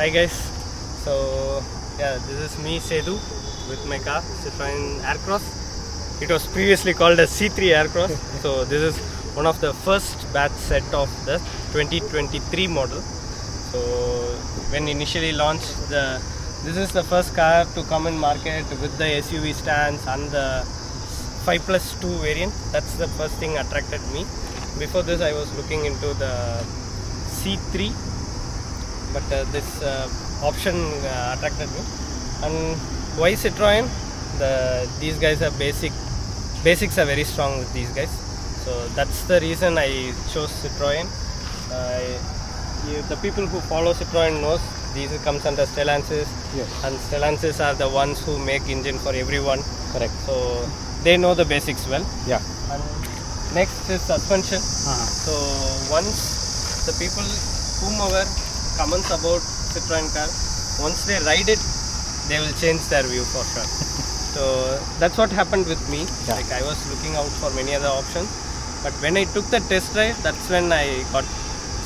Hi guys, so this is me Sedu with my car Citroen Aircross. It was previously called as C3 Aircross. So this is one of the first batch set of the 2023 model. So when initially launched, this is the first car to come in market with the SUV stance and the 5+2 variant. That's the first thing attracted me. Before this I was looking into the C3, but this option attracted me. And why Citroen? These guys are basics are very strong with these guys. So that's the reason I chose Citroen. The people who follow Citroen knows these comes under Stellantis. Yes. And Stellantis are the ones who make engine for everyone. Correct. So they know the basics well. Yeah. And next is suspension. So once the people whomever comments about Citroen car, once they ride it, they will change their view for sure. So that's what happened with me. Yeah. Like I was looking out for many other options, but when I took the test drive, that's when I got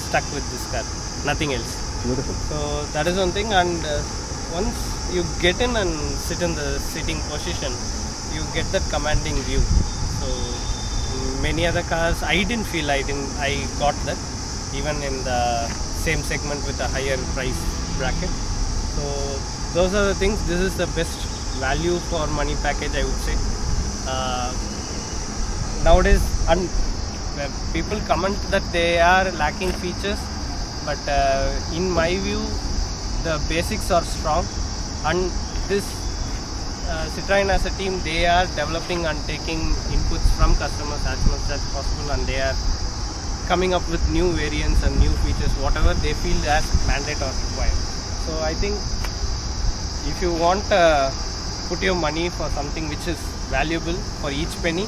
stuck with this car. Nothing else. Beautiful. So that is one thing. And once you get in and sit in the sitting position, you get that commanding view. So many other cars, I didn't feel I got that, even in the same segment with a higher price bracket. So those are the things. This is the best value for money package, I would say. Nowadays, and people comment that they are lacking features, but in my view, the basics are strong, and this Citroen as a team, they are developing and taking inputs from customers as much as possible, and they are coming up with new variants and new features, whatever they feel as mandate or required. So I think if you want put your money for something which is valuable for each penny,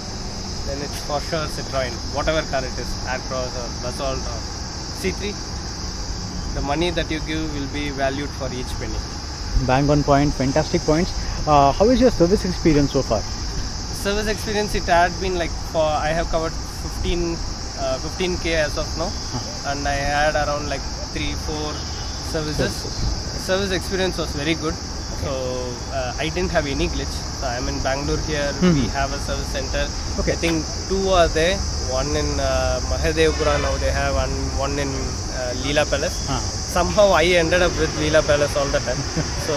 then it's for sure Citroen, whatever car it is, Aircross or Basalt or C3. The money that you give will be valued for each penny. Bang on point, fantastic points. How is your service experience so far? Service experience, it had been like I have covered 15k as of now, and I had around like 3-4 services. Service experience was very good. So I didn't have any glitch. So I'm in Bangalore here. We have a service center. I think 2 are there. One in Mahadevpura now they have, and one in Leela Palace. Somehow I ended up with Leela Palace all the time. So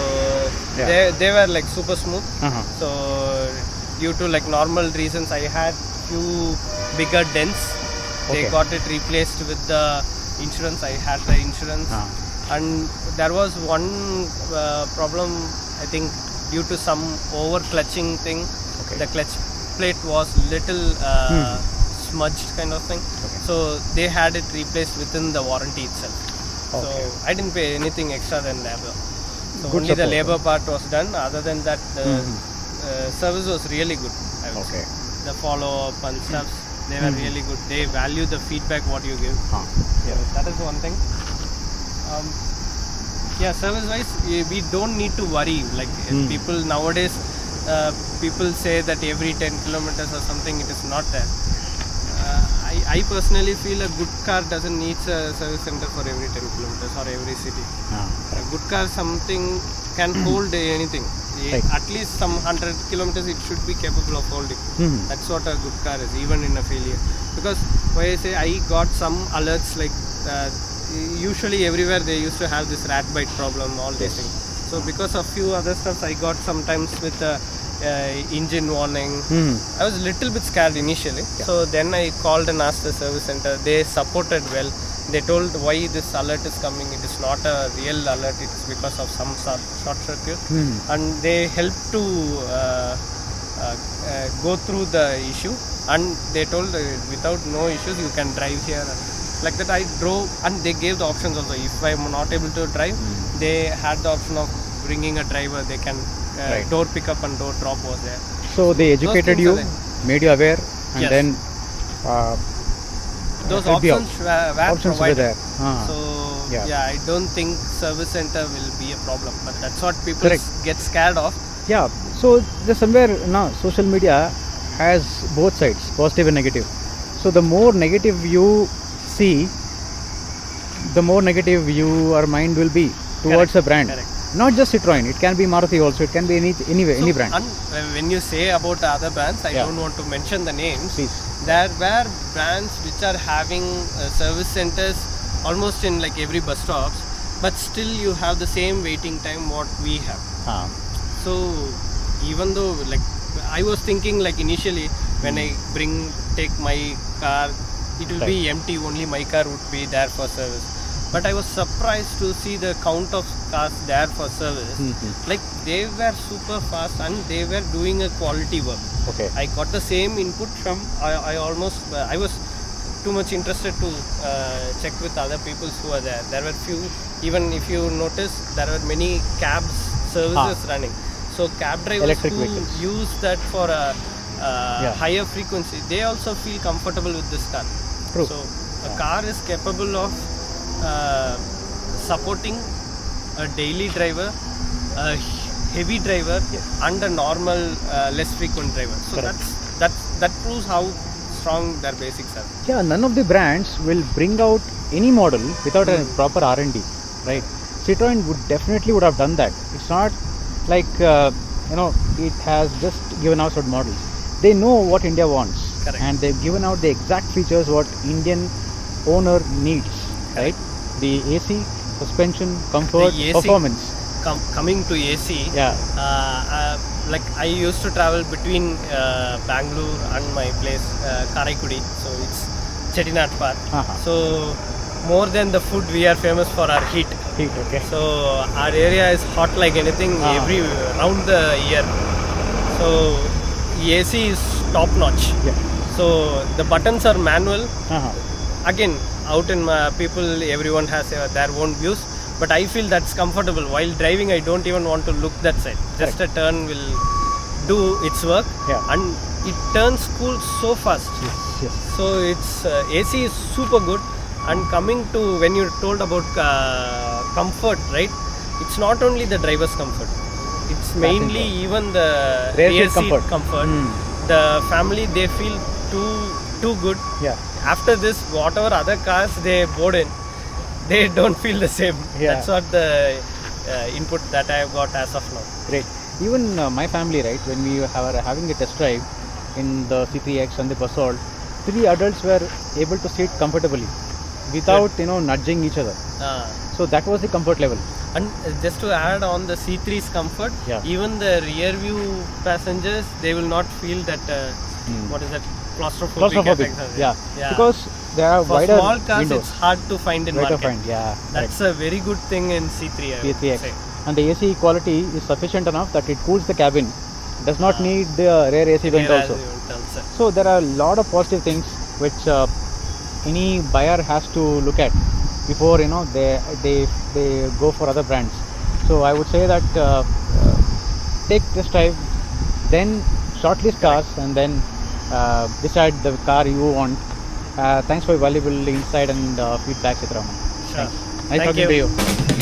they were like super smooth. So due to like normal reasons, I had few bigger dents. They got it replaced with the insurance. I had the insurance. And there was one problem, I think due to some over clutching thing. The clutch plate was little smudged kind of thing. So they had it replaced within the warranty itself. So I didn't pay anything extra than labor. So only the labor part was done. Other than that, the service was really good, I would say. The follow up and stuff, they were really good. They value the feedback what you give. So that is one thing. Service wise, we don't need to worry. Like people nowadays, people say that every 10 kilometers or something, it is not there. I personally feel a good car doesn't need a service center for every 10 kilometers or every city. A good car something can hold anything. At least some 100 kilometers it should be capable of holding. That's what a good car is, even in a failure. Because why I say I got some alerts like usually everywhere they used to have this rat bite problem, all these things. So because of few other stuff I got sometimes with engine warning. I was a little bit scared initially. So then I called and asked the service center. They supported well. They told why this alert is coming. It is not a real alert. It is because of some short circuit. And they helped to go through the issue. And they told without no issues you can drive here. Like that I drove, and they gave the options also. If I am not able to drive, they had the option of bringing a driver. They can door pickup and door drop was there. So they educated you, made you aware, and then those options were provided. There. So I don't think service center will be a problem. But that's what people get scared of. Yeah. So there's somewhere now social media has both sides, positive and negative. So the more negative you see, the more negative your mind will be. towards a brand. Correct. Not just Citroen, it can be Maruti also, it can be any brand. And when you say about other brands, I don't want to mention the names. Please. There were brands which are having service centers almost in like every bus stops, but still you have the same waiting time what we have. So even though like I was thinking like initially when I take my car, it will be empty, only my car would be there for service. But I was surprised to see the count of cars there for service. Like they were super fast and they were doing a quality work. Okay. I got the same input from, I was too much interested to check with other people who are there. There were few, even if you notice, there were many cabs services running. So cab drivers who use that for a higher frequency, they also feel comfortable with this car. True. So a car is capable of supporting a daily driver, a heavy driver, and a normal less frequent driver. So that proves how strong their basics are. Yeah, none of the brands will bring out any model without a proper R&D, right? Citroen would have done that. It's not like it has just given out certain models. They know what India wants. Correct. And they've given out the exact features what Indian owner needs, right? The AC, suspension, comfort, AC, performance. Coming to AC, like I used to travel between Bangalore and my place, Karaikudi, so it's Chettinad Park. So more than the food, we are famous for our heat. Okay. So our area is hot like anything every round the year. So AC is top notch. Yeah. So the buttons are manual. Again, out in people, everyone has their own views. But I feel that's comfortable. While driving, I don't even want to look that side. Just a turn will do its work. And it turns cool so fast. Yes. So it's AC is super good. And coming to when you told about comfort, right? It's not only the driver's comfort. It's mainly even the rear seat comfort. The family, they feel too good. Yeah. After this, whatever other cars they board in, they don't feel the same. That's what the input that I have got as of now. Great. Even my family, right, when we were having a test drive in the C3X and the Basalt, 3 adults were able to sit comfortably without nudging each other. So that was the comfort level. And just to add on the C3's comfort, even the rear view passengers, they will not feel that what is that, claustrophobic. Yeah. Because there are wider small cars, windows. It's hard to find in market. That's a very good thing in C3. C3X. And the AC quality is sufficient enough that it cools the cabin. Does not need the rear AC vent also. So there are a lot of positive things which any buyer has to look at before they go for other brands. So I would say that take this drive, then shortlist cars, and then decide the car you want. Thanks for your valuable insight and feedback, Citroen. Sure. Nice talking to you.